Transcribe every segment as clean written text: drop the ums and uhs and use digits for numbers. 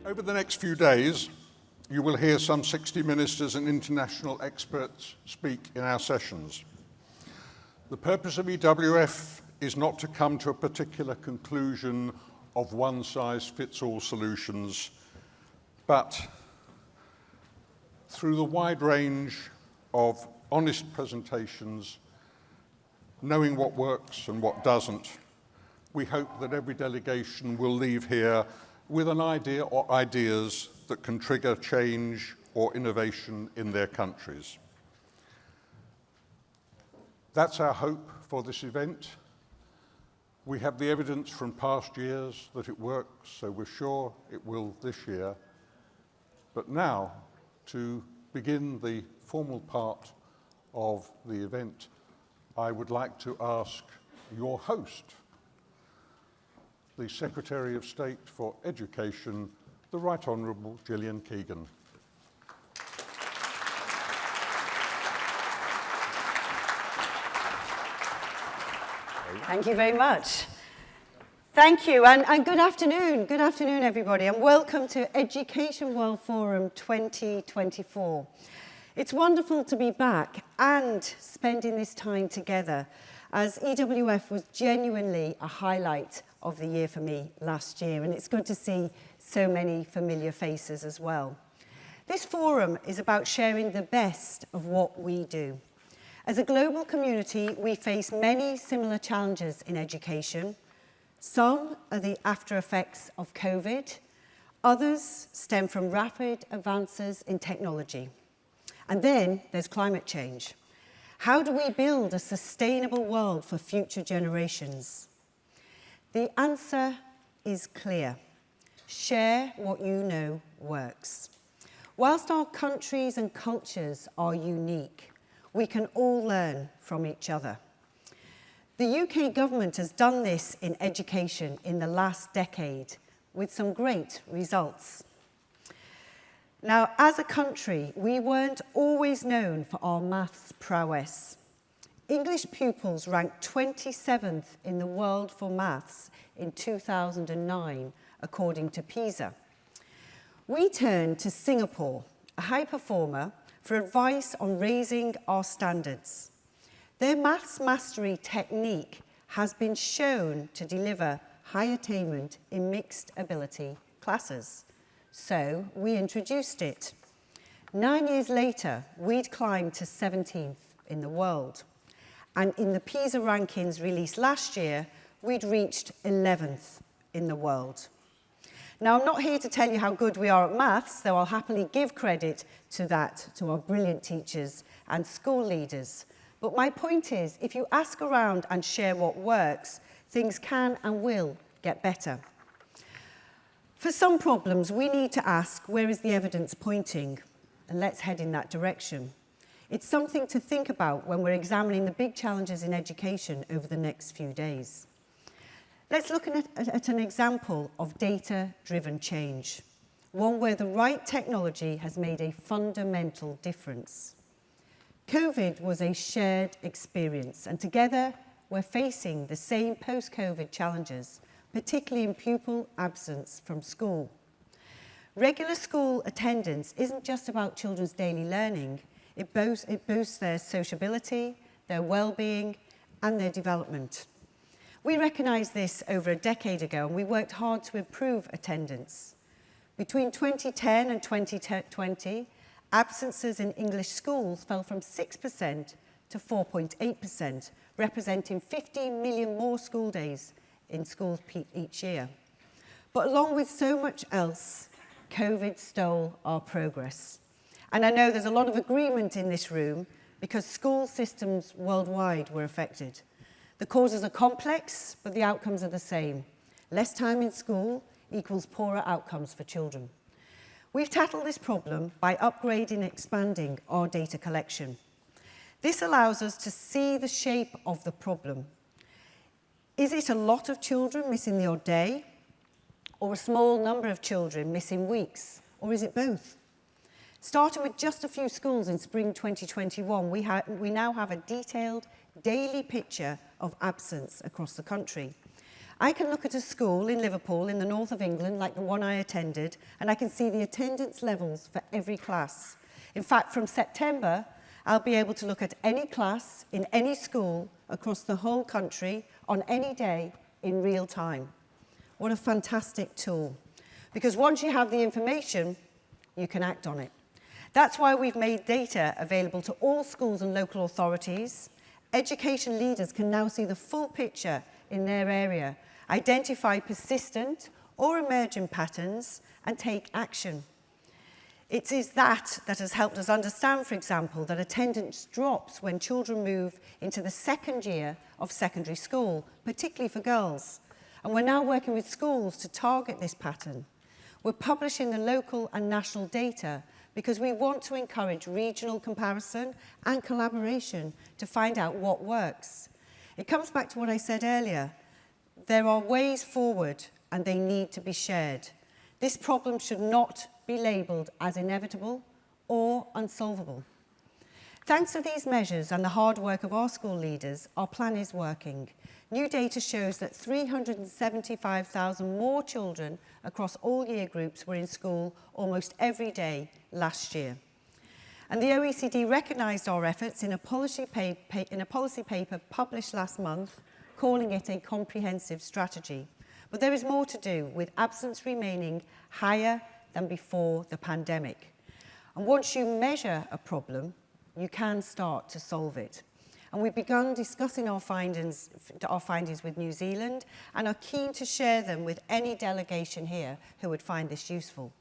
Over the next few days, you will hear some 60 ministers and international experts speak in our sessions. The purpose of EWF is not to come to a particular conclusion of one-size-fits-all solutions, but through the wide range of honest presentations, knowing what works and what doesn't, we hope that every delegation will leave here with an idea or ideas that can trigger change or innovation in their countries. That's our hope for this event. We have the evidence from past years that it works, so we're sure it will this year. But now, to begin the formal part of the event, I would like to ask your host, the Secretary of State for Education, the Right Honourable Gillian Keegan. Thank you very much. Thank you, and good afternoon. Good afternoon, everybody, and welcome to Education World Forum 2024. It's wonderful to be back and spending this time together, as EWF was genuinely a highlight of the year for me last year, and it's good to see so many familiar faces as well. This forum is about sharing the best of what we do. As a global community, we face many similar challenges in education. Some are the after effects of COVID, others stem from rapid advances in technology. And then there's climate change. How do we build a sustainable world for future generations? The answer is clear. Share what you know works. Whilst our countries and cultures are unique, we can all learn from each other. The UK government has done this in education in the last decade with some great results. Now, as a country, we weren't always known for our maths prowess. English pupils ranked 27th in the world for maths in 2009, according to PISA. We turned to Singapore, a high performer, for advice on raising our standards. Their maths mastery technique has been shown to deliver high attainment in mixed ability classes. So we introduced it. 9 years later, we'd climbed to 17th in the world. And in the PISA rankings released last year, we'd reached 11th in the world. Now, I'm not here to tell you how good we are at maths, though I'll happily give credit to that, to our brilliant teachers and school leaders. But my point is, if you ask around and share what works, things can and will get better. For some problems, we need to ask, where is the evidence pointing? And let's head in that direction. It's something to think about when we're examining the big challenges in education over the next few days. Let's look at an example of data-driven change, one where the right technology has made a fundamental difference. COVID was a shared experience, and together we're facing the same post-COVID challenges, particularly in pupil absence from school. Regular school attendance isn't just about children's daily learning, it boosts their sociability, their well-being, and their development. We recognised this over a decade ago, and we worked hard to improve attendance. Between 2010 and 2020, absences in English schools fell from 6% to 4.8%, representing 15 million more school days in schools each year. But along with so much else, COVID stole our progress. And I know there's a lot of agreement in this room because school systems worldwide were affected. The causes are complex, but the outcomes are the same. Less time in school equals poorer outcomes for children. We've tackled this problem by upgrading and expanding our data collection. This allows us to see the shape of the problem. Is it a lot of children missing the odd day, or a small number of children missing weeks, or is it both? Starting with just a few schools in spring 2021, we now have a detailed daily picture of absence across the country. I can look at a school in Liverpool in the north of England, like the one I attended, and I can see the attendance levels for every class. In fact, from September, I'll be able to look at any class in any school across the whole country on any day in real time. What a fantastic tool. Because once you have the information, you can act on it. That's why we've made data available to all schools and local authorities. Education leaders can now see the full picture in their area, identify persistent or emerging patterns, and take action. It is that has helped us understand, for example, that attendance drops when children move into the second year of secondary school, particularly for girls. And we're now working with schools to target this pattern. We're publishing the local and national data because we want to encourage regional comparison and collaboration to find out what works. It comes back to what I said earlier. There are ways forward and they need to be shared. This problem should not be labelled as inevitable or unsolvable. Thanks to these measures and the hard work of our school leaders, our plan is working. New data shows that 375,000 more children across all year groups were in school almost every day last year. And the OECD recognised our efforts in a policy paper published last month, calling it a comprehensive strategy. But there is more to do, with absence remaining higher than before the pandemic. And once you measure a problem, you can start to solve it. And we've begun discussing our findings with New Zealand and are keen to share them with any delegation here who would find this useful.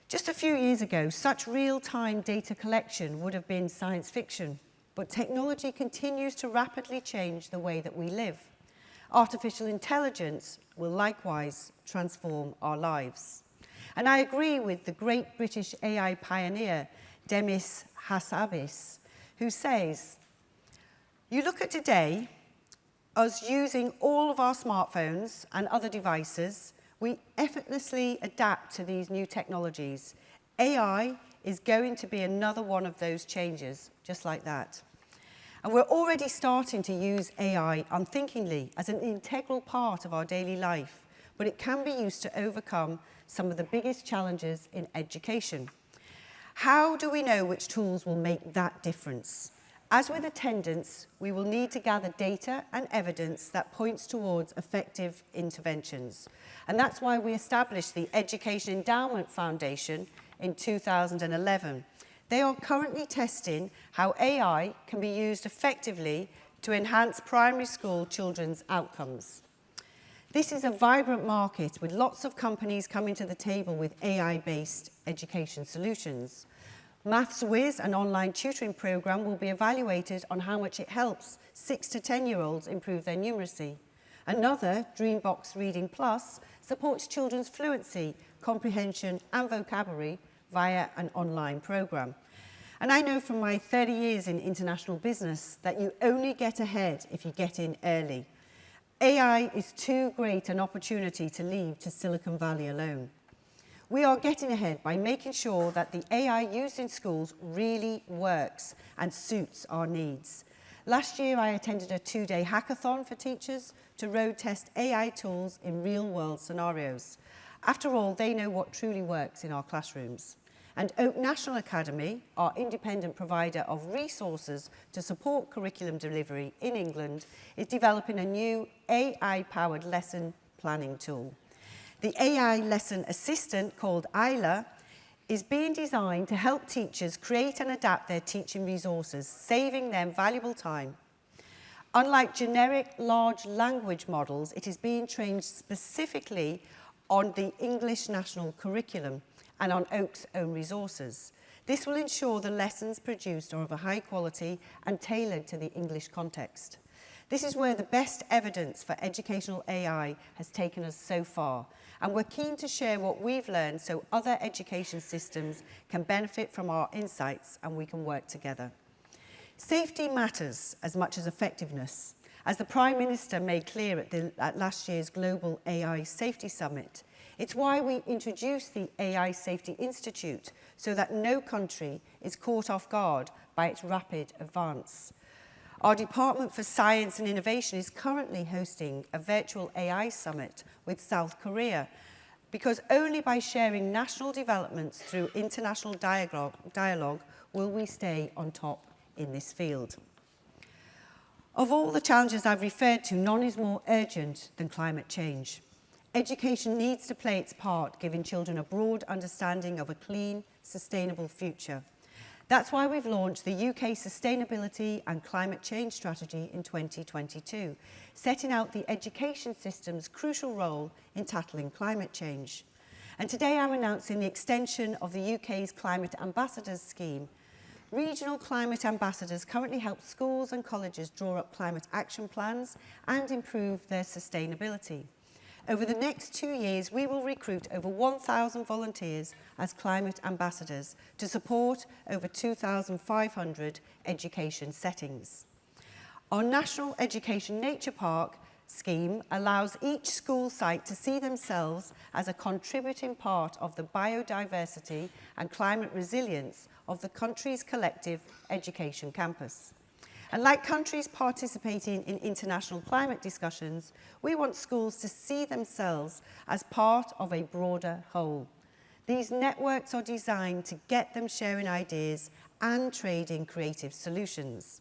Just a few years ago, such real-time data collection would have been science fiction, but technology continues to rapidly change the way that we live. Artificial intelligence will likewise transform our lives. And I agree with the great British AI pioneer, Demis Hassabis, who says, you look at today, us using all of our smartphones and other devices, we effortlessly adapt to these new technologies. AI is going to be another one of those changes, just like that. And we're already starting to use AI unthinkingly as an integral part of our daily life, but it can be used to overcome some of the biggest challenges in education. How do we know which tools will make that difference? As with attendance, we will need to gather data and evidence that points towards effective interventions. And that's why we established the Education Endowment Foundation in 2011. They are currently testing how AI can be used effectively to enhance primary school children's outcomes. This is a vibrant market with lots of companies coming to the table with AI-based education solutions. Maths Whiz, an online tutoring program, will be evaluated on how much it helps 6 to 10-year-olds improve their numeracy. Another, Dreambox Reading Plus, supports children's fluency, comprehension and vocabulary via an online program. And I know from my 30 years in international business that you only get ahead if you get in early. AI is too great an opportunity to leave to Silicon Valley alone. We are getting ahead by making sure that the AI used in schools really works and suits our needs. Last year, I attended a 2-day hackathon for teachers to road test AI tools in real-world scenarios. After all, they know what truly works in our classrooms. And Oak National Academy, our independent provider of resources to support curriculum delivery in England, is developing a new AI-powered lesson planning tool. The AI lesson assistant, called Isla, is being designed to help teachers create and adapt their teaching resources, saving them valuable time. Unlike generic large language models, it is being trained specifically on the English national curriculum and on Oak's own resources. This will ensure the lessons produced are of a high quality and tailored to the English context. This is where the best evidence for educational AI has taken us so far, and we're keen to share what we've learned so other education systems can benefit from our insights and we can work together. Safety matters as much as effectiveness. As the Prime Minister made clear at last year's Global AI Safety Summit, it's why we introduced the AI Safety Institute, so that no country is caught off guard by its rapid advance. Our Department for Science and Innovation is currently hosting a virtual AI summit with South Korea, because only by sharing national developments through international dialogue will we stay on top in this field. Of all the challenges I've referred to, none is more urgent than climate change. Education needs to play its part, giving children a broad understanding of a clean, sustainable future. That's why we've launched the UK Sustainability and Climate Change Strategy in 2022, setting out the education system's crucial role in tackling climate change. And today I'm announcing the extension of the UK's Climate Ambassadors scheme. Regional climate ambassadors currently help schools and colleges draw up climate action plans and improve their sustainability. Over the next 2 years, we will recruit over 1,000 volunteers as climate ambassadors to support over 2,500 education settings. Our National Education Nature Park scheme allows each school site to see themselves as a contributing part of the biodiversity and climate resilience of the country's collective education campus. And like countries participating in international climate discussions, we want schools to see themselves as part of a broader whole. These networks are designed to get them sharing ideas and trading creative solutions.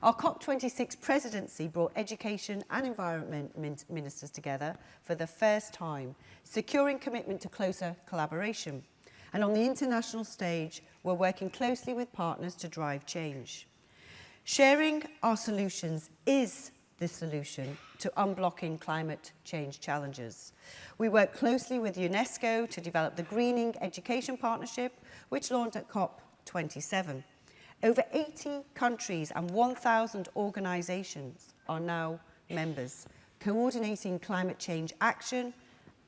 Our COP26 presidency brought education and environment ministers together for the first time, securing commitment to closer collaboration. And on the international stage, we're working closely with partners to drive change. Sharing our solutions is the solution to unblocking climate change challenges. We work closely with UNESCO to develop the Greening Education Partnership, which launched at COP27. Over 80 countries and 1,000 organisations are now members, coordinating climate change action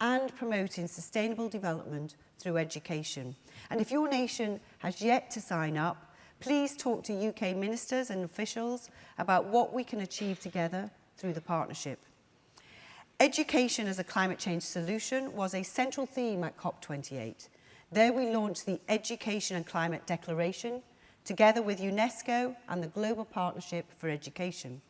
and promoting sustainable development through education. And if your nation has yet to sign up, please talk to UK ministers and officials about what we can achieve together through the partnership. Education as a climate change solution was a central theme at COP28. There we launched the Education and Climate Declaration, together with UNESCO and the Global Partnership for Education.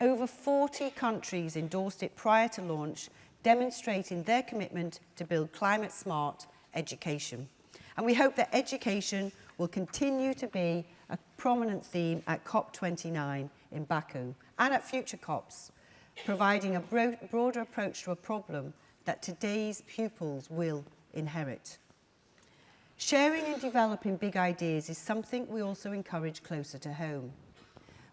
Over 40 countries endorsed it prior to launch, demonstrating their commitment to build climate-smart education. And we hope that education will continue to be a prominent theme at COP29 in Baku and at future COPs, providing a broader approach to a problem that today's pupils will inherit. Sharing and developing big ideas is something we also encourage closer to home.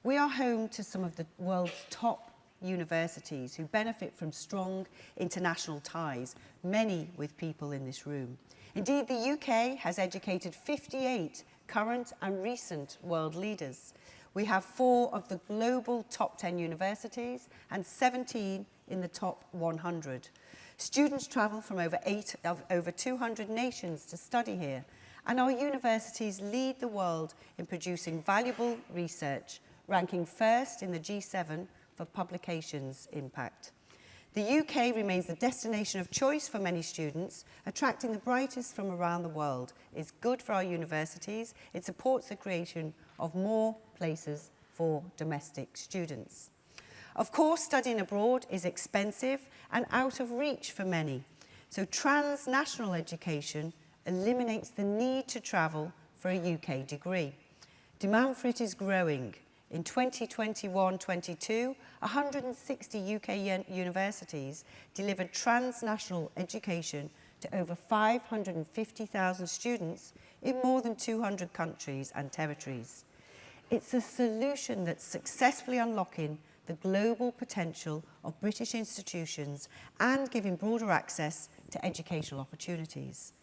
We are home to some of the world's top universities who benefit from strong international ties, many with people in this room. Indeed, the UK has educated 58 current and recent world leaders. We have 4 of the global top 10 universities and 17 in the top 100. Students travel from over 200 nations to study here, and our universities lead the world in producing valuable research, ranking first in the G7 for publications impact. The UK remains the destination of choice for many students, attracting the brightest from around the world. It's good for our universities. It supports the creation of more places for domestic students. Of course, studying abroad is expensive and out of reach for many. So transnational education eliminates the need to travel for a UK degree. Demand for it is growing. In 2021-22, 160 UK universities delivered transnational education to over 550,000 students in more than 200 countries and territories. It's a solution that's successfully unlocking the global potential of British institutions and giving broader access to educational opportunities.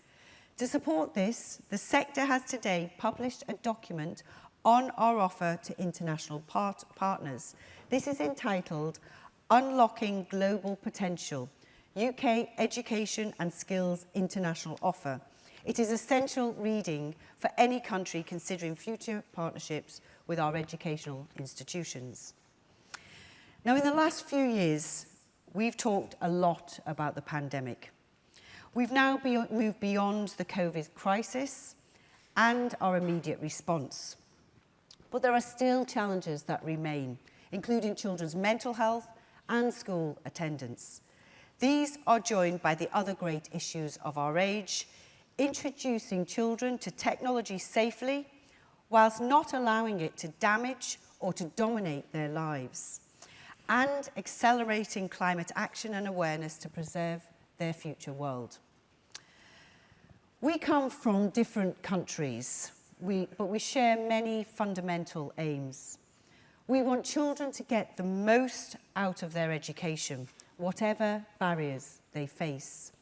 To support this, the sector has today published a document on our offer to international partners. This is entitled Unlocking Global Potential, UK Education and Skills International Offer. It is essential reading for any country considering future partnerships with our educational institutions. Now, in the last few years, we've talked a lot about the pandemic. We've now moved beyond the COVID crisis and our immediate response. But there are still challenges that remain, including children's mental health and school attendance. These are joined by the other great issues of our age, introducing children to technology safely, whilst not allowing it to damage or to dominate their lives, and accelerating climate action and awareness to preserve their future world. We come from different countries, but we share many fundamental aims. We want children to get the most out of their education, whatever barriers they face.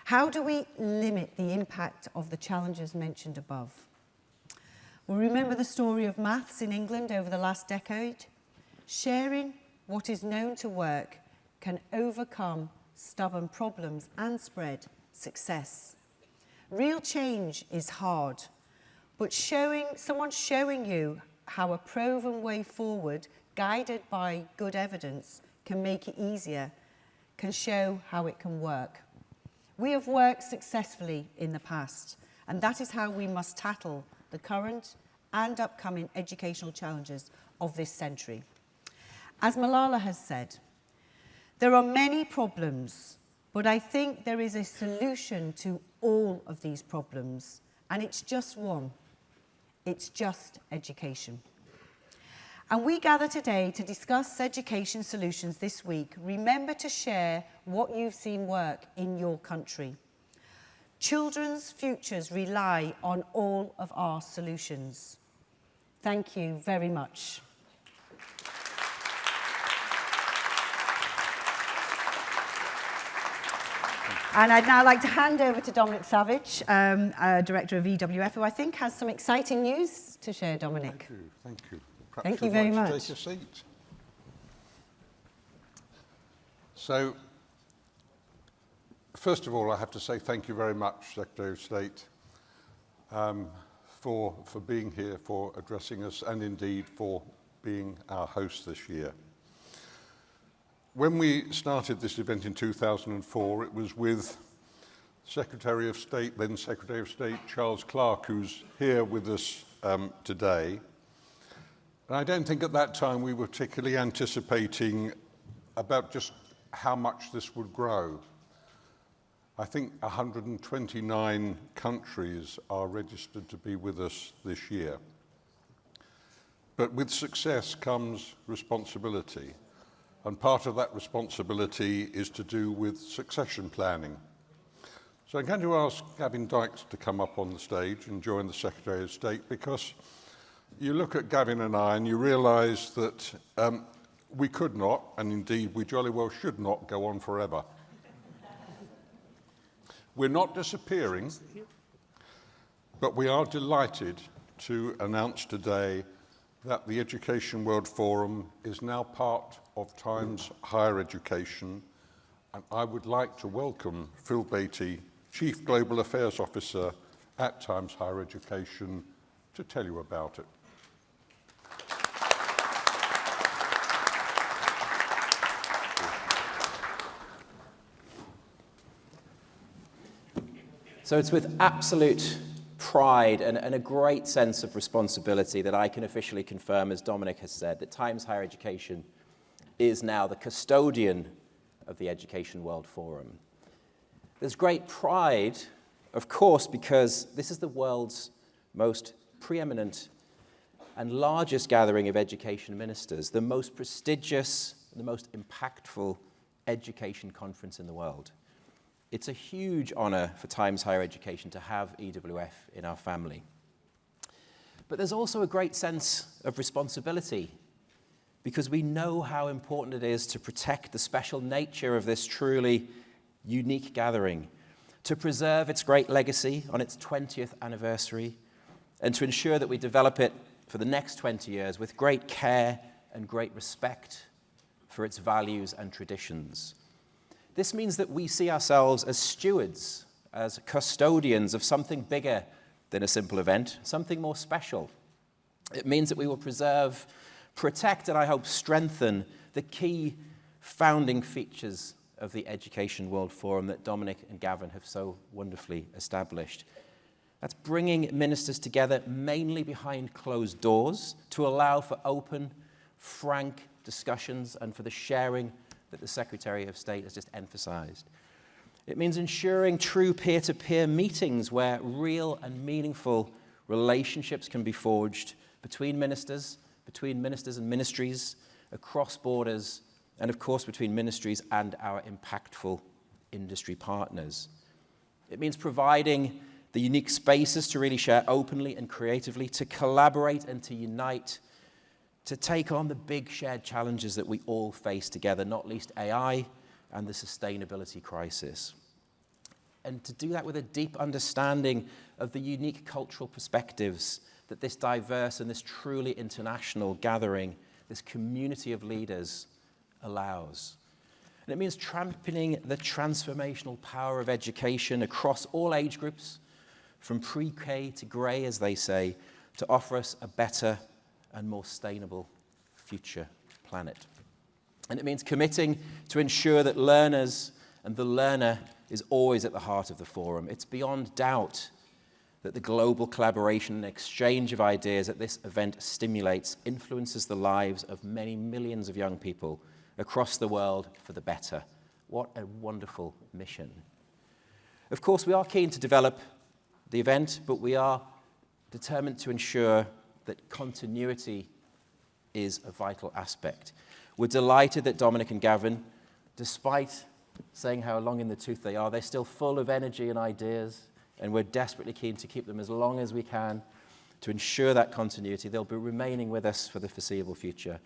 How do we limit the impact of the challenges mentioned above? Well, remember the story of maths in England over the last decade? Sharing what is known to work can overcome stubborn problems and spread success. Real change is hard, but someone showing you how a proven way forward, guided by good evidence, can make it easier, can show how it can work. We have worked successfully in the past, and that is how we must tackle the current and upcoming educational challenges of this century. As Malala has said, there are many problems, but I think there is a solution to all of these problems, and it's just one. It's just education. And we gather today to discuss education solutions this week. Remember to share what you've seen work in your country. Children's futures rely on all of our solutions. Thank you very much. And I'd now like to hand over to Dominic Savage, Director of EWF, who I think has some exciting news to share, Dominic. Thank you. Thank you very much. Take a seat. So, first of all, I have to say thank you very much, Secretary of State, for being here, for addressing us, and indeed for being our host this year. When we started this event in 2004, it was with Secretary of State, then Secretary of State Charles Clarke, who's here with us today. And I don't think at that time we were particularly anticipating about just how much this would grow. I think 129 countries are registered to be with us this year. But with success comes responsibility. And part of that responsibility is to do with succession planning. So I'm going to ask Gavin Dykes to come up on the stage and join the Secretary of State, because you look at Gavin and I and you realise that we could not, and indeed we jolly well should not, go on forever. We're not disappearing, but we are delighted to announce today that the Education World Forum is now part of Times Higher Education, and I would like to welcome Phil Beattie, Chief Global Affairs Officer at Times Higher Education, to tell you about it. So it's with absolute pride and a great sense of responsibility that I can officially confirm, as Dominic has said, that Times Higher Education is now the custodian of the Education World Forum. There's great pride, of course, because this is the world's most preeminent and largest gathering of education ministers, the most prestigious, the most impactful education conference in the world. It's a huge honor for Times Higher Education to have EWF in our family. But there's also a great sense of responsibility, because we know how important it is to protect the special nature of this truly unique gathering, to preserve its great legacy on its 20th anniversary, and to ensure that we develop it for the next 20 years with great care and great respect for its values and traditions. This means that we see ourselves as stewards, as custodians of something bigger than a simple event, something more special. It means that we will preserve, protect, and I hope strengthen the key founding features of the Education World Forum that Dominic and Gavin have so wonderfully established. That's bringing ministers together mainly behind closed doors to allow for open, frank discussions and for the sharing that the Secretary of State has just emphasized. It means ensuring true peer-to-peer meetings where real and meaningful relationships can be forged between ministers and ministries, across borders, and of course between ministries and our impactful industry partners. It means providing the unique spaces to really share openly and creatively, to collaborate and to unite, to take on the big shared challenges that we all face together, not least AI and the sustainability crisis. And to do that with a deep understanding of the unique cultural perspectives that this diverse and this truly international gathering, this community of leaders, allows. And it means championing the transformational power of education across all age groups, from pre-K to grey, as they say, to offer us a better and more sustainable future planet. And it means committing to ensure that learners and the learner is always at the heart of the forum. It's beyond doubt that the global collaboration and exchange of ideas that this event stimulates influences the lives of many millions of young people across the world for the better. What a wonderful mission. Of course, we are keen to develop the event, but we are determined to ensure that continuity is a vital aspect. We're delighted that Dominic and Gavin, despite saying how long in the tooth they are, they're still full of energy and ideas, and we're desperately keen to keep them as long as we can to ensure that continuity. They'll be remaining with us for the foreseeable future.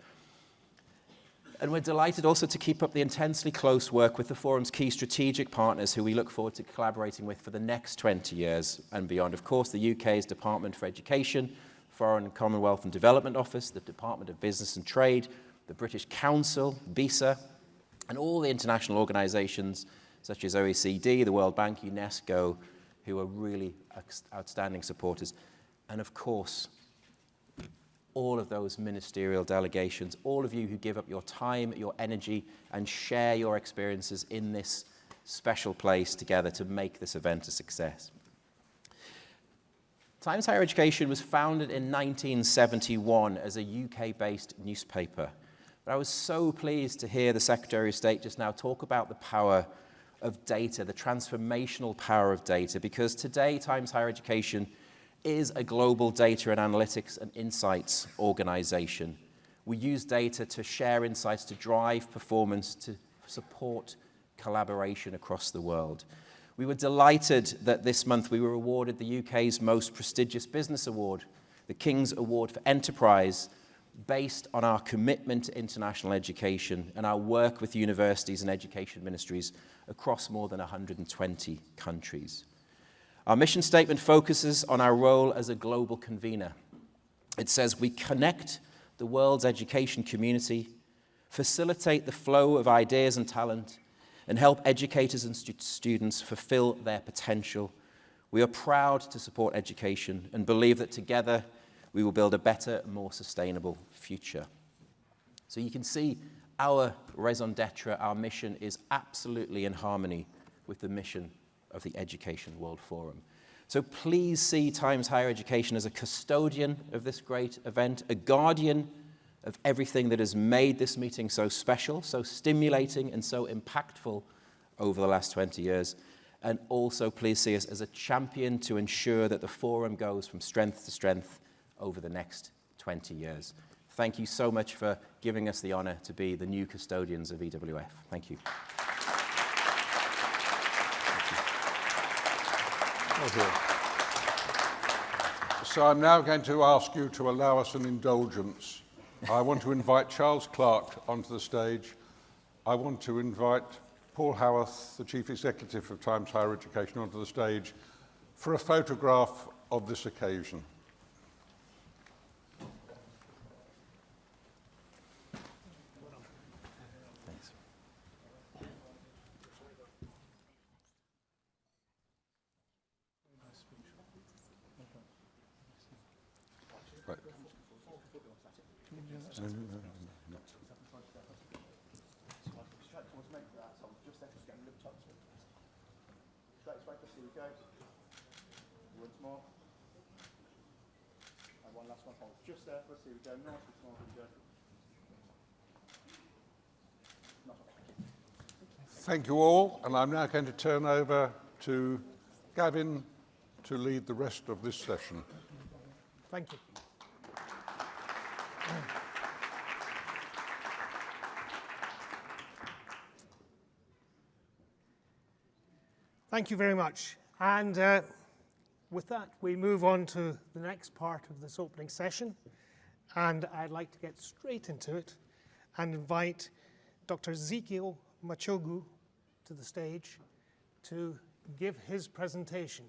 And we're delighted also to keep up the intensely close work with the forum's key strategic partners who we look forward to collaborating with for the next 20 years and beyond. Of course, the UK's Department for Education, Foreign, Commonwealth and Development Office, the Department of Business and Trade, the British Council, BISA, and all the international organizations such as OECD, the World Bank, UNESCO, who are really outstanding supporters. And of course, all of those ministerial delegations, all of you who give up your time, your energy, and share your experiences in this special place together to make this event a success. Times Higher Education was founded in 1971 as a UK-based newspaper. But I was so pleased to hear the Secretary of State just now talk about the power of data, the transformational power of data, because today Times Higher Education is a global data and analytics and insights organization. We use data to share insights, to drive performance, to support collaboration across the world. We were delighted that this month we were awarded the UK's most prestigious business award, the King's Award for Enterprise, based on our commitment to international education and our work with universities and education ministries across more than 120 countries. Our mission statement focuses on our role as a global convener. It says we connect the world's education community, facilitate the flow of ideas and talent, and help educators and students fulfill their potential. We are proud to support education and believe that together we will build a better, more sustainable future. So you can see our raison d'etre, our mission, is absolutely in harmony with the mission of the Education World Forum. So please see Times Higher Education as a custodian of this great event, a guardian of everything that has made this meeting so special, so stimulating, and so impactful over the last 20 years. And also please see us as a champion to ensure that the forum goes from strength to strength over the next 20 years. Thank you so much for giving us the honor to be the new custodians of EWF. Thank you. So I'm now going to ask you to allow us an indulgence. I want to invite Charles Clarke onto the stage. I want to invite Paul Howarth, the Chief Executive of Times Higher Education, onto the stage for a photograph of this occasion. once more. And one last one. Hold just there. Let's see. We go north, it's north, we go. Not okay. Thank you all, and I'm now going to turn over to Gavin to lead the rest of this session. Thank you. Thank you very much. And with that, we move on to the next part of this opening session. And I'd like to get straight into it and invite Dr. Ezekiel Machogu to the stage to give his presentation.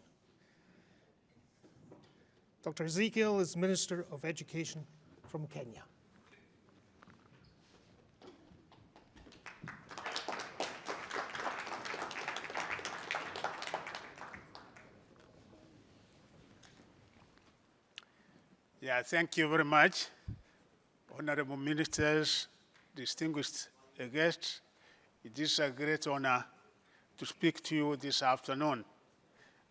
Dr. Ezekiel is Minister of Education from Kenya. Yeah, thank you very much, honorable ministers, distinguished guests. It is a great honor to speak to you this afternoon.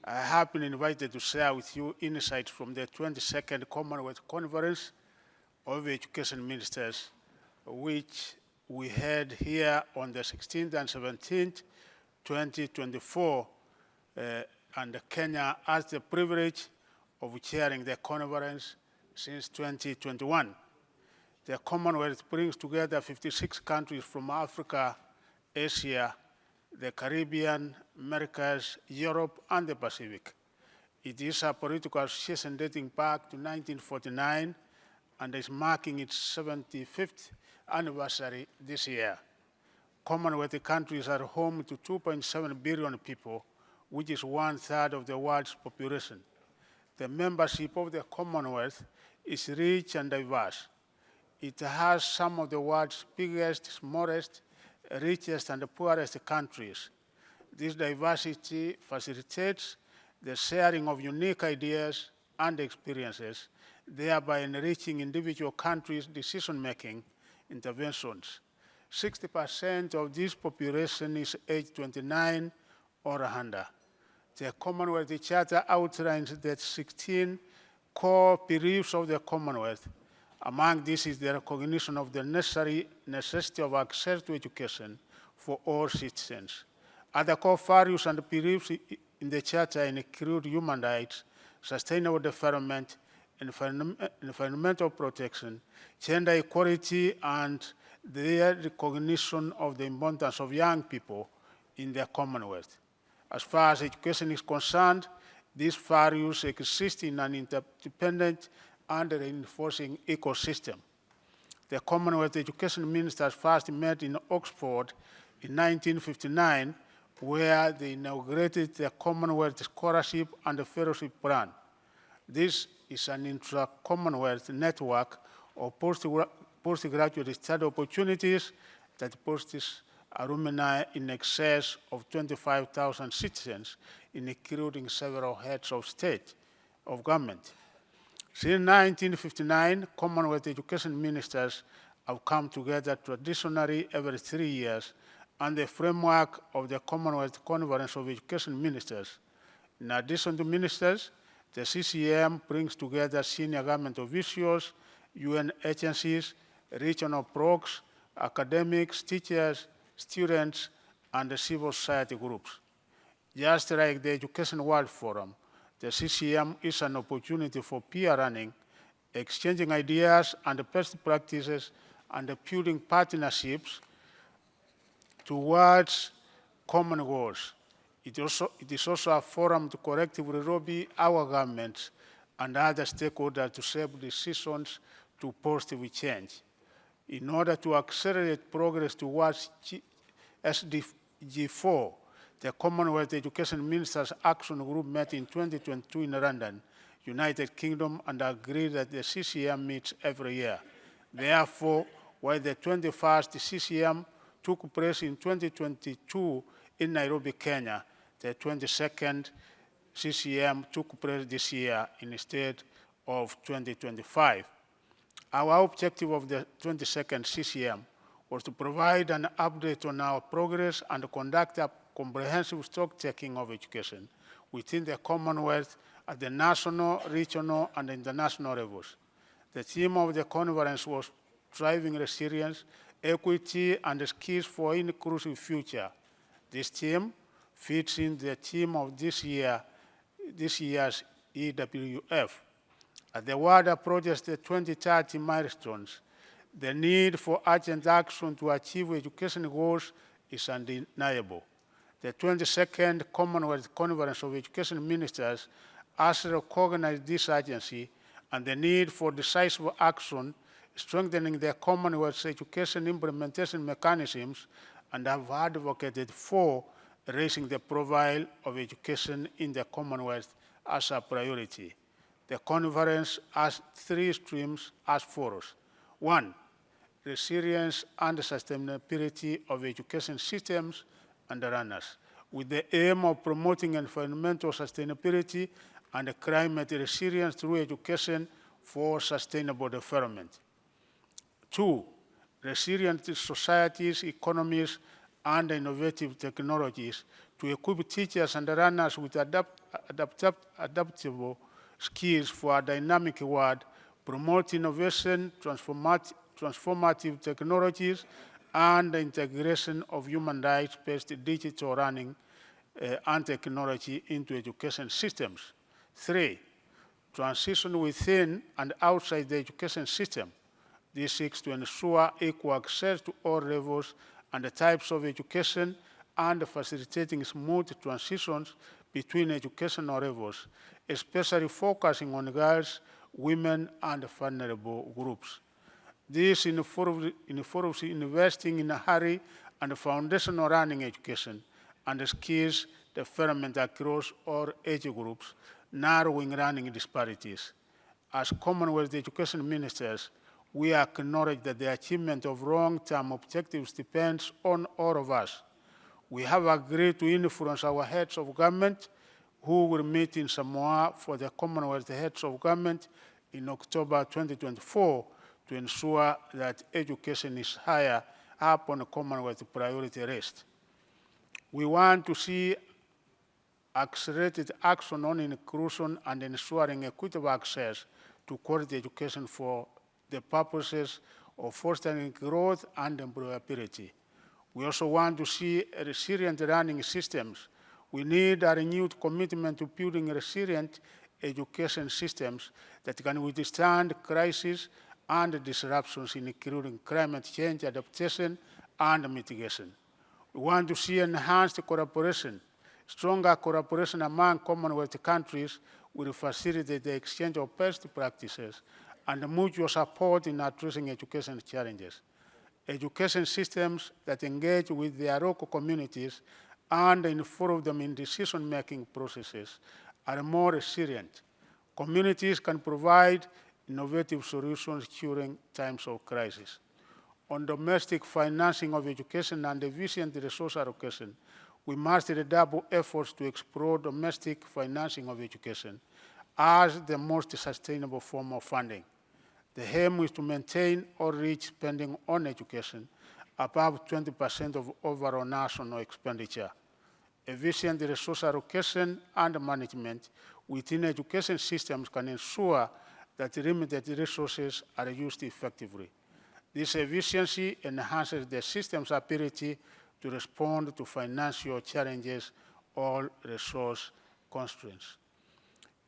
I have been invited to share with you insights from the 22nd Commonwealth Conference of Education Ministers, which we had here on the 16th and 17th, 2024, and Kenya has the privilege of chairing the conference since 2021. The Commonwealth brings together 56 countries from Africa, Asia, the Caribbean, Americas, Europe, and the Pacific. It is a political association dating back to 1949 and is marking its 75th anniversary this year. Commonwealth countries are home to 2.7 billion people, which is 1/3 of the world's population. The membership of the Commonwealth is rich and diverse. It has some of the world's biggest, smallest, richest, and poorest countries. This diversity facilitates the sharing of unique ideas and experiences, thereby enriching individual countries' decision-making interventions. 60% of this population is age 29 or under. The Commonwealth Charter outlines the 16 core beliefs of the Commonwealth. Among these is the recognition of the necessity of access to education for all citizens. Other core values and beliefs in the Charter include human rights, sustainable development, environmental protection, gender equality, and the recognition of the importance of young people in the Commonwealth. As far as education is concerned, these values exist in an interdependent and reinforcing ecosystem. The Commonwealth Education Ministers first met in Oxford in 1959, where they inaugurated the Commonwealth Scholarship and Fellowship Plan. This is an intra-Commonwealth network of postgraduate study opportunities that boasts alumni in excess of 25,000 citizens, including several heads of state, of government. Since 1959, Commonwealth Education Ministers have come together traditionally every 3 years under the framework of the Commonwealth Conference of Education Ministers. In addition to ministers, the CCM brings together senior government officials, UN agencies, regional blocs, academics, teachers, students, and the civil society groups. Just like the Education World Forum, the CCM is an opportunity for peer learning, exchanging ideas and best practices, and building partnerships towards common goals. It is also a forum to collectively lobby our governments and other stakeholders to shape decisions to positive change. In order to accelerate progress towards SDG 4, the Commonwealth Education Ministers Action Group met in 2022 in London, United Kingdom, and agreed that the CCM meets every year. Therefore, while the 21st CCM took place in 2022 in Nairobi, Kenya, the 22nd CCM took place this year instead of 2025. Our objective of the 22nd CCM was to provide an update on our progress and conduct a comprehensive stock-taking of education, within the Commonwealth at the national, regional, and international levels. The theme of the conference was driving resilience, equity, and skills for an inclusive future. This theme fits in the theme of this year's EWF. As the world approaches the 2030 milestones, the need for urgent action to achieve education goals is undeniable. The 22nd Commonwealth Conference of Education Ministers has recognized this urgency and the need for decisive action, strengthening the Commonwealth's education implementation mechanisms, and have advocated for raising the profile of education in the Commonwealth as a priority. The conference has three streams as follows. 1, resilience and sustainability of education systems and runners, with the aim of promoting environmental sustainability and climate resilience through education for sustainable development. 2, resilient societies, economies, and innovative technologies to equip teachers and runners with adaptable skills for a dynamic world, promote innovation, transformative technologies, and the integration of human rights-based digital learning and technology into education systems. 3, transition within and outside the education system. This seeks to ensure equal access to all levels and the types of education and facilitating smooth transitions between educational levels, especially focusing on girls, women, and vulnerable groups. This involves investing in early and foundational learning education and skills development across all age groups, narrowing learning disparities. As Commonwealth education ministers, we acknowledge that the achievement of long-term objectives depends on all of us. We have agreed to influence our heads of government, who will meet in Samoa for the Commonwealth Heads of Government in October 2024, to ensure that education is higher up on the Commonwealth priority list. We want to see accelerated action on inclusion and ensuring equitable access to quality education for the purposes of fostering growth and employability. We also want to see resilient learning systems. We need a renewed commitment to building resilient education systems that can withstand crises and disruptions, including climate change adaptation and mitigation. We want to see enhanced collaboration. Stronger collaboration among Commonwealth countries will facilitate the exchange of best practices and mutual support in addressing education challenges. Education systems that engage with their local communities and involve them in decision-making processes are more resilient. Communities can provide innovative solutions during times of crisis. On domestic financing of education and efficient resource allocation, we must redouble efforts to explore domestic financing of education as the most sustainable form of funding. The aim is to maintain or reach spending on education above 20% of overall national expenditure. Efficient resource allocation and management within education systems can ensure that limited resources are used effectively. This efficiency enhances the system's ability to respond to financial challenges or resource constraints.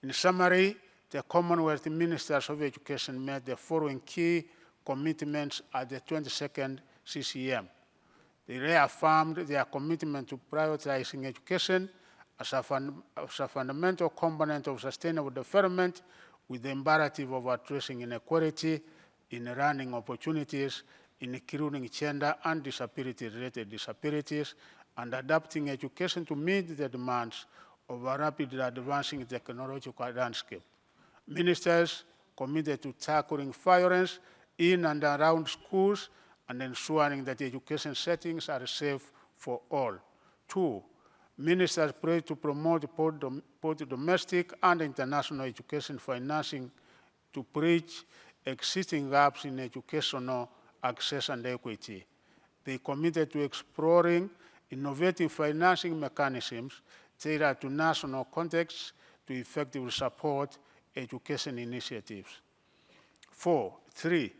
In summary, the Commonwealth Ministers of Education made the following key commitments at the 22nd CCM. They reaffirmed their commitment to prioritizing education as a fundamental component of sustainable development, with the imperative of addressing inequality in learning opportunities, including gender and disability-related disabilities, and adapting education to meet the demands of a rapidly advancing technological landscape. Ministers committed to tackling violence in and around schools and ensuring that education settings are safe for all. 2, ministers pledged to promote both domestic and international education financing to bridge existing gaps in educational access and equity. They committed to exploring innovative financing mechanisms tailored to national contexts to effectively support education initiatives. 3,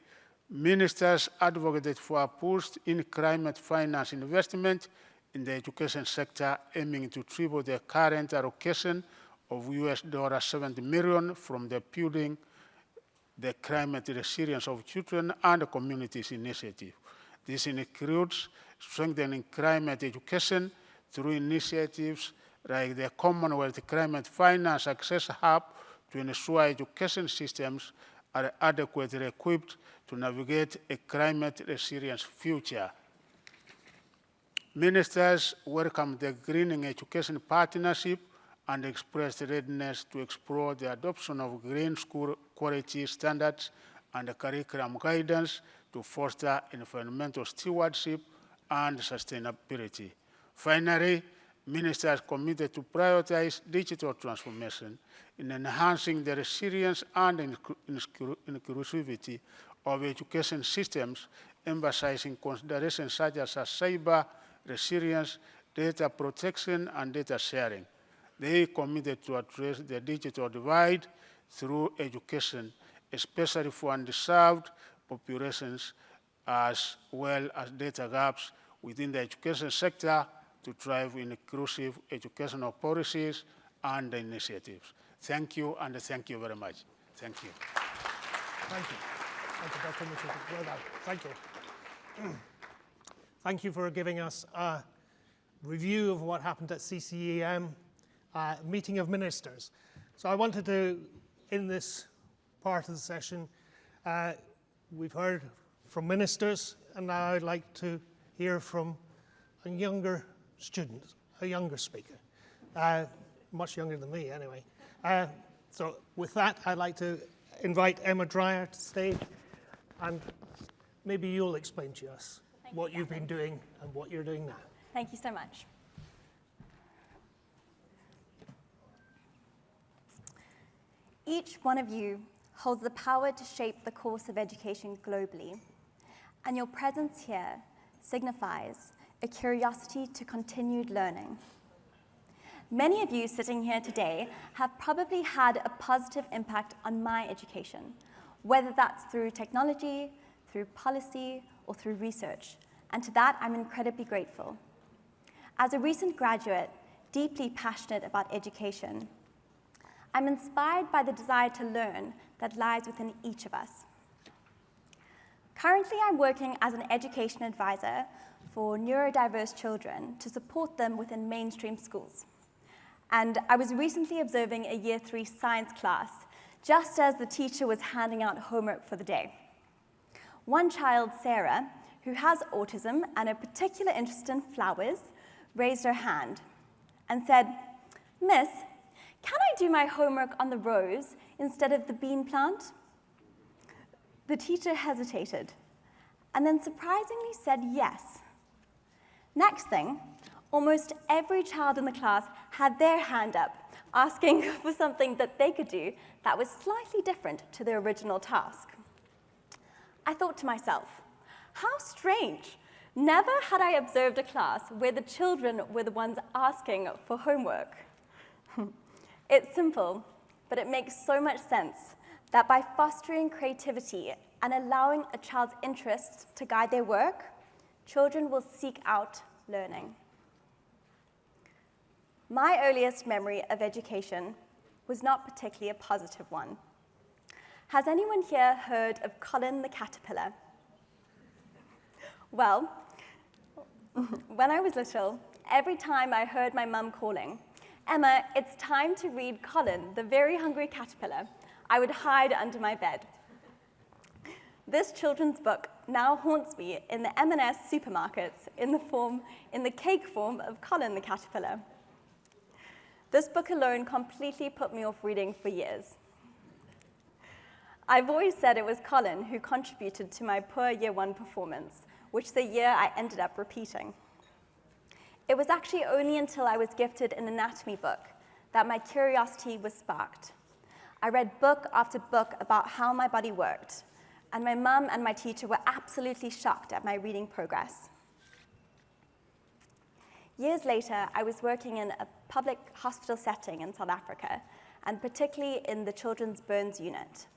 ministers advocated for a boost in climate finance investment in the education sector, aiming to triple the current allocation of US $70 million from the Building the Climate Resilience of Children and Communities initiative. This includes strengthening climate education through initiatives like the Commonwealth Climate Finance Access Hub to ensure education systems are adequately equipped to navigate a climate resilience future. Ministers welcomed the Greening Education Partnership and expressed readiness to explore the adoption of green school quality standards and curriculum guidance to foster environmental stewardship and sustainability. Finally, ministers committed to prioritize digital transformation in enhancing the resilience and inclusivity of education systems, emphasizing considerations such as cyber resilience, data protection, and data sharing. They committed to address the digital divide through education, especially for underserved populations, as well as data gaps within the education sector to drive inclusive educational policies and initiatives. Thank you, and thank you very much. Thank you. Thank you. Thank you, Dr. Mitchell. Well done. Thank you. Thank you for giving us a review of what happened at CCEM meeting of ministers. So I wanted to, in this part of the session, we've heard from ministers, and now I'd like to hear from a younger student, a younger speaker, much younger than me anyway. So with that, I'd like to invite Emma Dreyer to the stage, and maybe you'll explain to us what you've been doing and what you're doing now. Thank you so much. Each one of you holds the power to shape the course of education globally, and your presence here signifies a curiosity to continued learning. Many of you sitting here today have probably had a positive impact on my education, whether that's through technology, through policy, or through research, and to that I'm incredibly grateful. As a recent graduate, deeply passionate about education, I'm inspired by the desire to learn that lies within each of us. Currently, I'm working as an education advisor for neurodiverse children to support them within mainstream schools. And I was recently observing a Year 3 science class just as the teacher was handing out homework for the day. One child, Sarah, who has autism and a particular interest in flowers, raised her hand and said, "Miss, can I do my homework on the rose instead of the bean plant?" The teacher hesitated and then surprisingly said yes. Next thing, almost every child in the class had their hand up, asking for something that they could do that was slightly different to their original task. I thought to myself, how strange. Never had I observed a class where the children were the ones asking for homework. It's simple, but it makes so much sense that by fostering creativity and allowing a child's interests to guide their work, children will seek out learning. My earliest memory of education was not particularly a positive one. Has anyone here heard of Colin the caterpillar? Well, when I was little, every time I heard my mum calling, "Emma, it's time to read Colin, the very hungry caterpillar," I would hide under my bed. This children's book now haunts me in the M&S supermarkets in the cake form of Colin the caterpillar. This book alone completely put me off reading for years. I've always said it was Colin who contributed to my poor Year 1 performance, which the year I ended up repeating. It was actually only until I was gifted an anatomy book that my curiosity was sparked. I read book after book about how my body worked, and my mum and my teacher were absolutely shocked at my reading progress. Years later, I was working in a public hospital setting in South Africa, and particularly in the children's burns unit.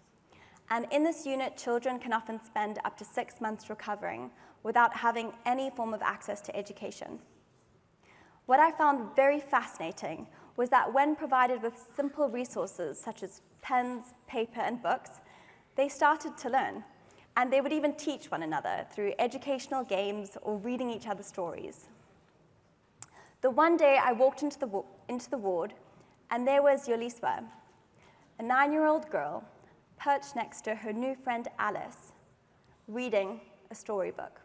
And in this unit, children can often spend up to 6 months recovering without having any form of access to education. What I found very fascinating was that when provided with simple resources such as pens, paper, and books, they started to learn. And they would even teach one another through educational games or reading each other stories. The one day I walked into the ward, and there was Yoliswa, a 9-year-old girl perched next to her new friend Alice, reading a storybook.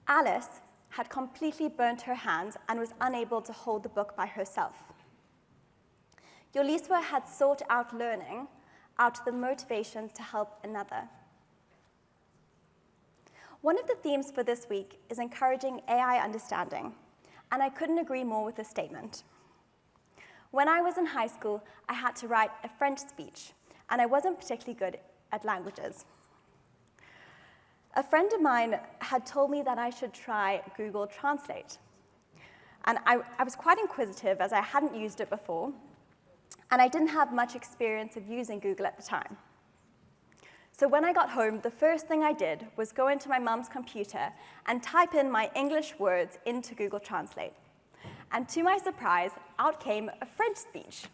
Alice had completely burnt her hands and was unable to hold the book by herself. Yoliswa had sought out learning out of the motivation to help another. One of the themes for this week is encouraging AI understanding, and I couldn't agree more with this statement. When I was in high school, I had to write a French speech, and I wasn't particularly good at languages. A friend of mine had told me that I should try Google Translate. And I was quite inquisitive as I hadn't used it before, and I didn't have much experience of using Google at the time. So when I got home, the first thing I did was go into my mum's computer and type in my English words into Google Translate. And to my surprise, out came a French speech.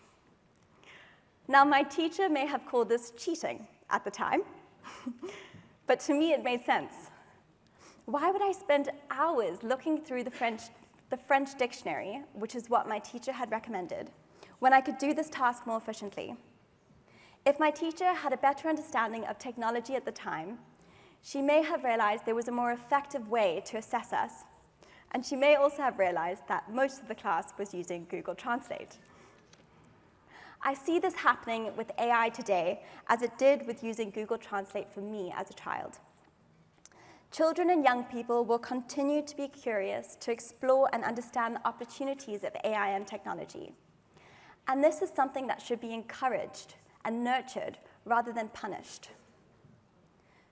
Now, my teacher may have called this cheating at the time, but to me it made sense. Why would I spend hours looking through the French dictionary, which is what my teacher had recommended, when I could do this task more efficiently? If my teacher had a better understanding of technology at the time, she may have realized there was a more effective way to assess us, and she may also have realized that most of the class was using Google Translate. I see this happening with AI today, as it did with using Google Translate for me as a child. Children and young people will continue to be curious to explore and understand the opportunities of AI and technology. And this is something that should be encouraged and nurtured rather than punished.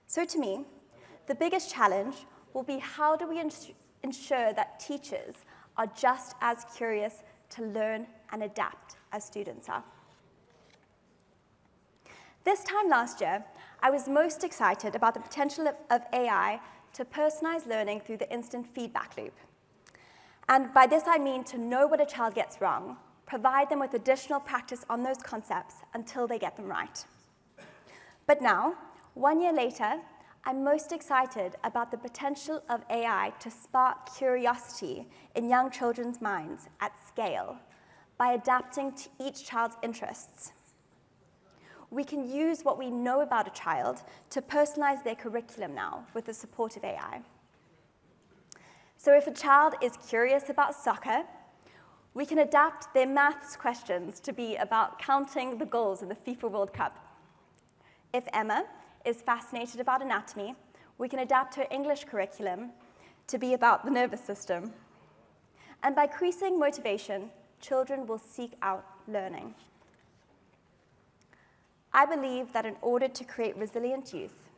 So to me, the biggest challenge will be how do we ensure that teachers are just as curious to learn and adapt as students are. This time last year, I was most excited about the potential of AI to personalize learning through the instant feedback loop. And by this I mean to know what a child gets wrong, provide them with additional practice on those concepts until they get them right. But now, 1 year later, I'm most excited about the potential of AI to spark curiosity in young children's minds at scale by adapting to each child's interests. We can use what we know about a child to personalize their curriculum now with the support of AI. So if a child is curious about soccer, we can adapt their maths questions to be about counting the goals in the FIFA World Cup. If Emma is fascinated about anatomy, we can adapt her English curriculum to be about the nervous system. And by increasing motivation, children will seek out learning. I believe that in order to create resilient youth,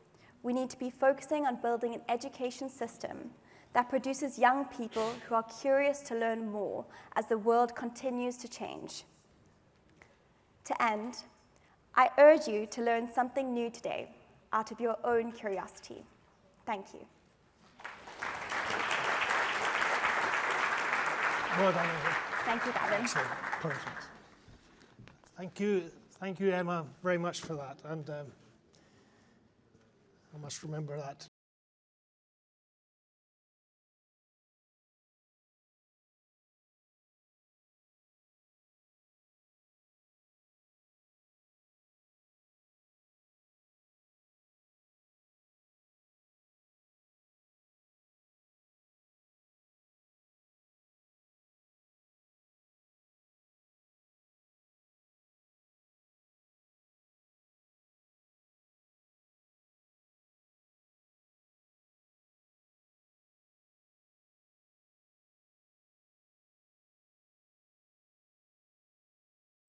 we need to be focusing on building an education system that produces young people who are curious to learn more as the world continues to change. To end, I urge you to learn something new today out of your own curiosity. Thank you. Well done, Emma. Thank you, Gavin. Excellent. Perfect. Thank you, Emma, very much for that. And I must remember that.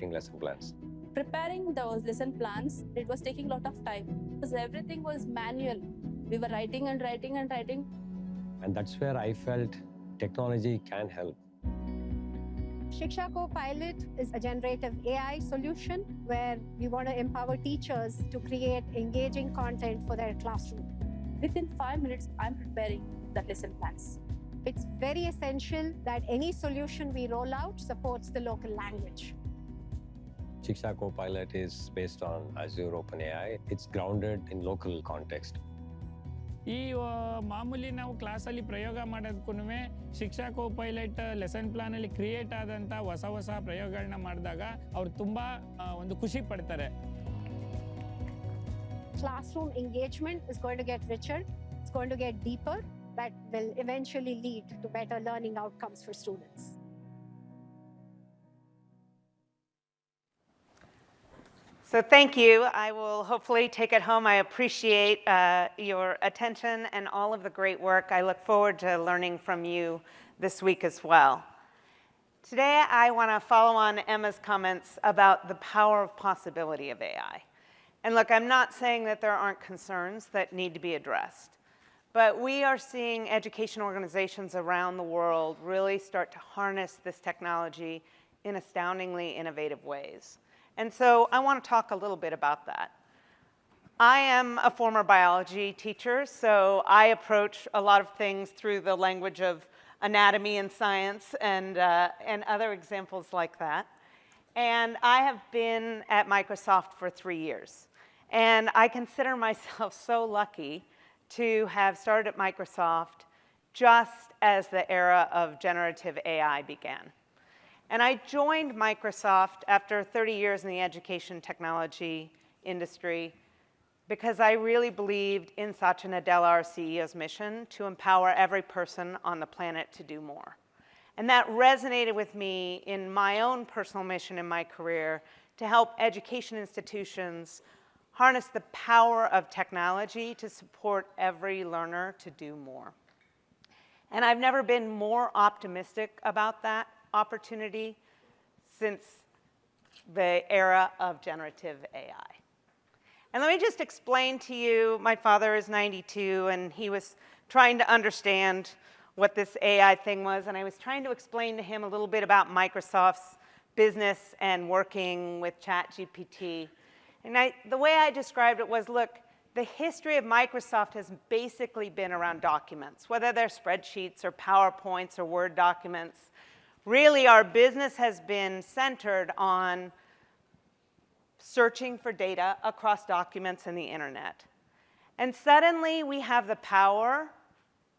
lesson plans. Preparing those lesson plans, it was taking a lot of time because everything was manual. We were writing and writing and writing. And that's where I felt technology can help. Shiksha Co-Pilot is a generative AI solution where we want to empower teachers to create engaging content for their classroom. Within 5 minutes, I'm preparing the lesson plans. It's very essential that any solution we roll out supports the local language. Shiksha Co-Pilot is based on Azure OpenAI. It's grounded in local context. ಈ ಮಾಮೂಲಿ ನಾವು ಕ್ಲಾಸಲ್ಲಿ ಪ್ರಯೋಗ ಮಾಡೋದಕ್ಕೂ ಶಿಕ್ಷಾ ಕೋ-ಪೈಲಟ್ lesson ಪ್ಲಾನಲ್ಲಿ create ಆದಂಥ ಹೊಸ ಪ್ರಯೋಗಗಳನ್ನ ಮಾಡಿದಾಗ ಅವ್ರು ತುಂಬ ಒಂದು ಖುಷಿ ಪಡ್ತಾರೆ. Classroom engagement is going to get richer, it's going to get deeper, that will eventually lead to better learning outcomes for students. So thank you. I will hopefully take it home. I appreciate your attention and all of the great work. I look forward to learning from you this week as well. Today, I want to follow on Emma's comments about the power of possibility of AI. And look, I'm not saying that there aren't concerns that need to be addressed, but we are seeing education organizations around the world really start to harness this technology in astoundingly innovative ways. And so I want to talk a little bit about that. I am a former biology teacher, so I approach a lot of things through the language of anatomy and science and other examples like that. And I have been at Microsoft for 3 years. And I consider myself so lucky to have started at Microsoft just as the era of generative AI began. And I joined Microsoft after 30 years in the education technology industry because I really believed in Satya Nadella, our CEO's mission, to empower every person on the planet to do more. And that resonated with me in my own personal mission in my career to help education institutions harness the power of technology to support every learner to do more. And I've never been more optimistic about that opportunity since the era of generative AI. And let me just explain to you, my father is 92, and he was trying to understand what this AI thing was, and I was trying to explain to him a little bit about Microsoft's business and working with ChatGPT. And the way I described it was, look, the history of Microsoft has basically been around documents, whether they're spreadsheets or PowerPoints or Word documents. Really, our business has been centered on searching for data across documents and the internet. And suddenly, we have the power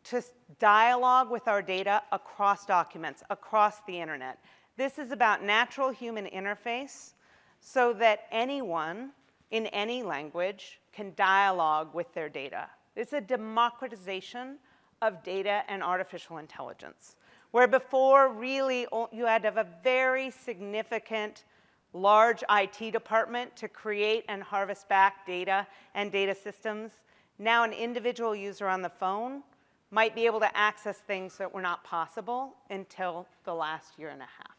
to dialogue with our data across documents, across the internet. This is about natural human interface so that anyone in any language can dialogue with their data. It's a democratization of data and artificial intelligence, where before really you had to have a very significant large IT department to create and harvest back data and data systems. Now an individual user on the phone might be able to access things that were not possible until the last year and a half.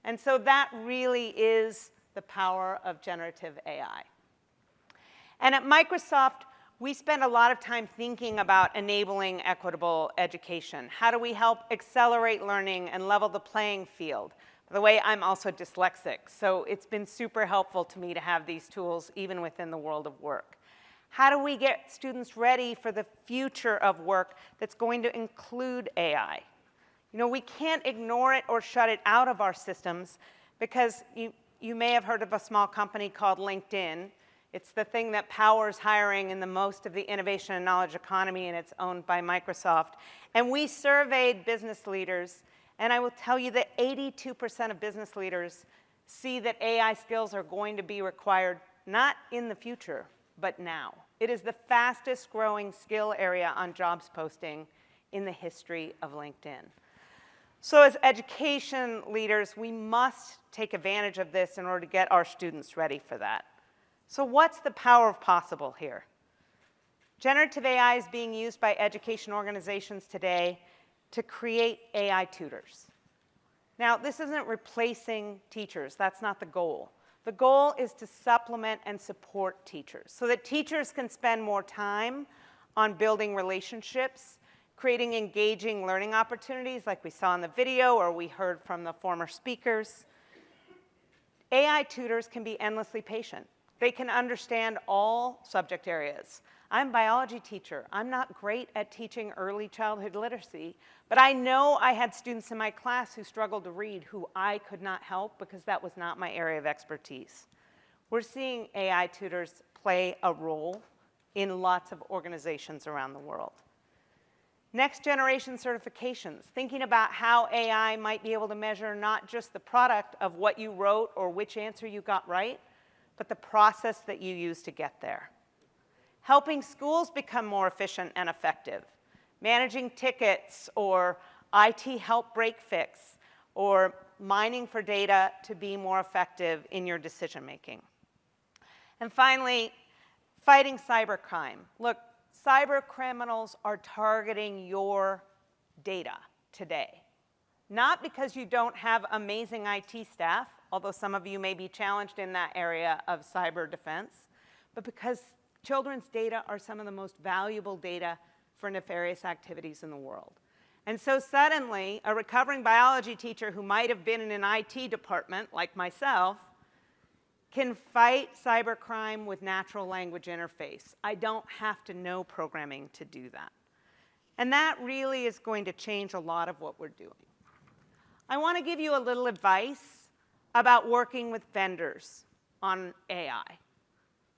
And so that really is the power of generative AI. And at Microsoft, we spend a lot of time thinking about enabling equitable education. How do we help accelerate learning and level the playing field? By the way, I'm also dyslexic, so it's been super helpful to me to have these tools even within the world of work. How do we get students ready for the future of work that's going to include AI? You know, we can't ignore it or shut it out of our systems because you may have heard of a small company called LinkedIn. It's the thing that powers hiring in the most of the innovation and knowledge economy, and it's owned by Microsoft. And we surveyed business leaders, and I will tell you that 82% of business leaders see that AI skills are going to be required not in the future, but now. It is the fastest growing skill area on jobs posting in the history of LinkedIn. So as education leaders, we must take advantage of this in order to get our students ready for that. So what's the power of possible here? Generative AI is being used by education organizations today to create AI tutors. Now, this isn't replacing teachers. That's not the goal. The goal is to supplement and support teachers so that teachers can spend more time on building relationships creating engaging learning opportunities like we saw in the video or we heard from the former speakers. AI tutors can be endlessly patient. They can understand all subject areas. I'm a biology teacher. I'm not great at teaching early childhood literacy, but I know I had students in my class who struggled to read who I could not help because that was not my area of expertise. We're seeing AI tutors play a role in lots of organizations around the world. Next generation certifications, thinking about how AI might be able to measure not just the product of what you wrote or which answer you got right, but the process that you used to get there. Helping schools become more efficient and effective, managing tickets or IT help break fix, or mining for data to be more effective in your decision making. And finally, fighting cybercrime. Look, cyber criminals are targeting your data today. Not because you don't have amazing IT staff, although some of you may be challenged in that area of cyber defense, but because children's data are some of the most valuable data for nefarious activities in the world. And so suddenly, a recovering biology teacher who might have been in an IT department, like myself, can fight cybercrime with natural language interface. I don't have to know programming to do that. And that really is going to change a lot of what we're doing. I want to give you a little advice about working with vendors on AI.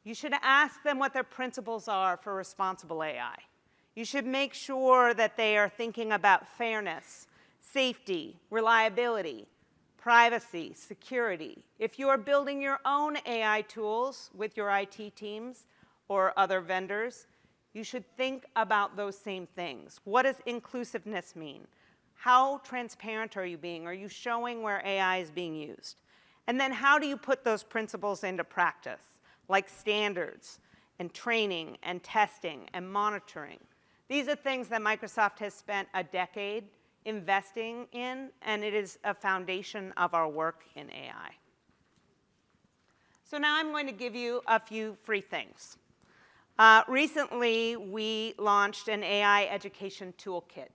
You should ask them what their principles are for responsible AI. You should make sure that they are thinking about fairness, safety, reliability, privacy, security. If you are building your own AI tools with your IT teams or other vendors, you should think about those same things. What does inclusiveness mean? How transparent are you being? Are you showing where AI is being used? And then how do you put those principles into practice, like standards and training and testing and monitoring? These are things that Microsoft has spent a decade investing in, and it is a foundation of our work in AI. So now I'm going to give you a few free things. Recently, we launched an AI education toolkit.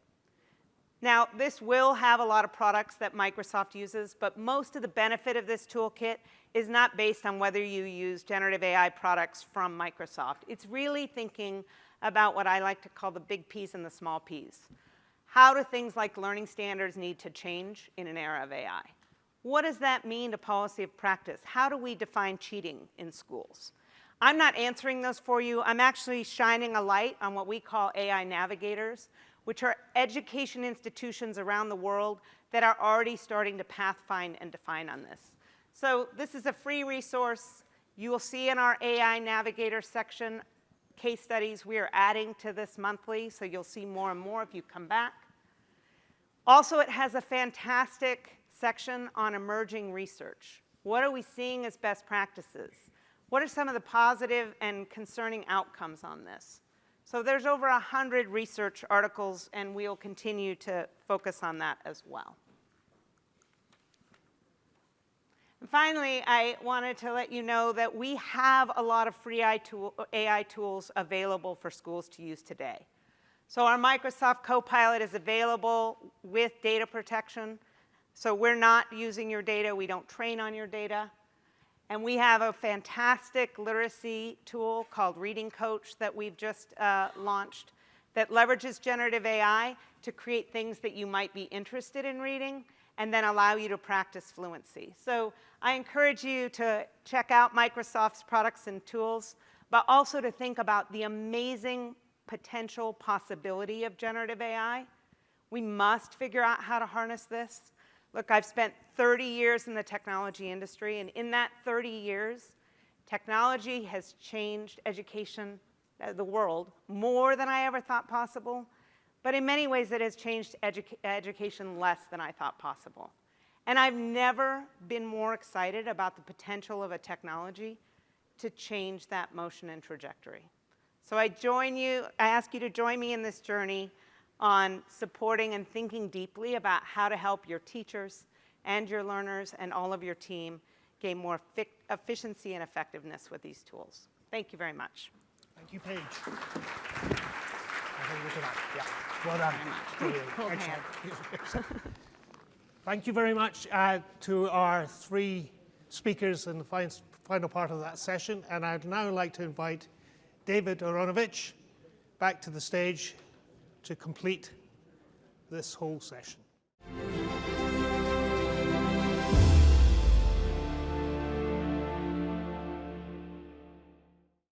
Now, this will have a lot of products that Microsoft uses, but most of the benefit of this toolkit is not based on whether you use generative AI products from Microsoft. It's really thinking about what I like to call the big P's and the small P's. How do things like learning standards need to change in an era of AI? What does that mean to policy of practice? How do we define cheating in schools? I'm not answering those for you. I'm actually shining a light on what we call AI navigators, which are education institutions around the world that are already starting to pathfind and define on this. So this is a free resource. You will see in our AI Navigator section case studies we are adding to this monthly, so you'll see more and more if you come back. Also, it has a fantastic section on emerging research. What are we seeing as best practices? What are some of the positive and concerning outcomes on this? So there's over 100 research articles, and we'll continue to focus on that as well. And finally, I wanted to let you know that we have a lot of free AI tools available for schools to use today. So our Microsoft Copilot is available with data protection. So we're not using your data. We don't train on your data. And we have a fantastic literacy tool called Reading Coach that we've just launched that leverages generative AI to create things that you might be interested in reading and then allow you to practice fluency. So I encourage you to check out Microsoft's products and tools, but also to think about the amazing potential possibility of generative AI. We must figure out how to harness this. Look, I've spent 30 years in the technology industry, and in that 30 years, technology has changed education, the world, more than I ever thought possible. But in many ways, it has changed education less than I thought possible. And I've never been more excited about the potential of a technology to change that motion and trajectory. So I ask you to join me in this journey on supporting and thinking deeply about how to help your teachers and your learners and all of your team gain more efficiency and effectiveness with these tools. Thank you very much. Thank you, Paige. Yeah. Well done. Brilliant. Excellent. Thank you very much to our three speakers in the final part of that session. And I'd now like to invite David Aronovich back to the stage to complete this whole session.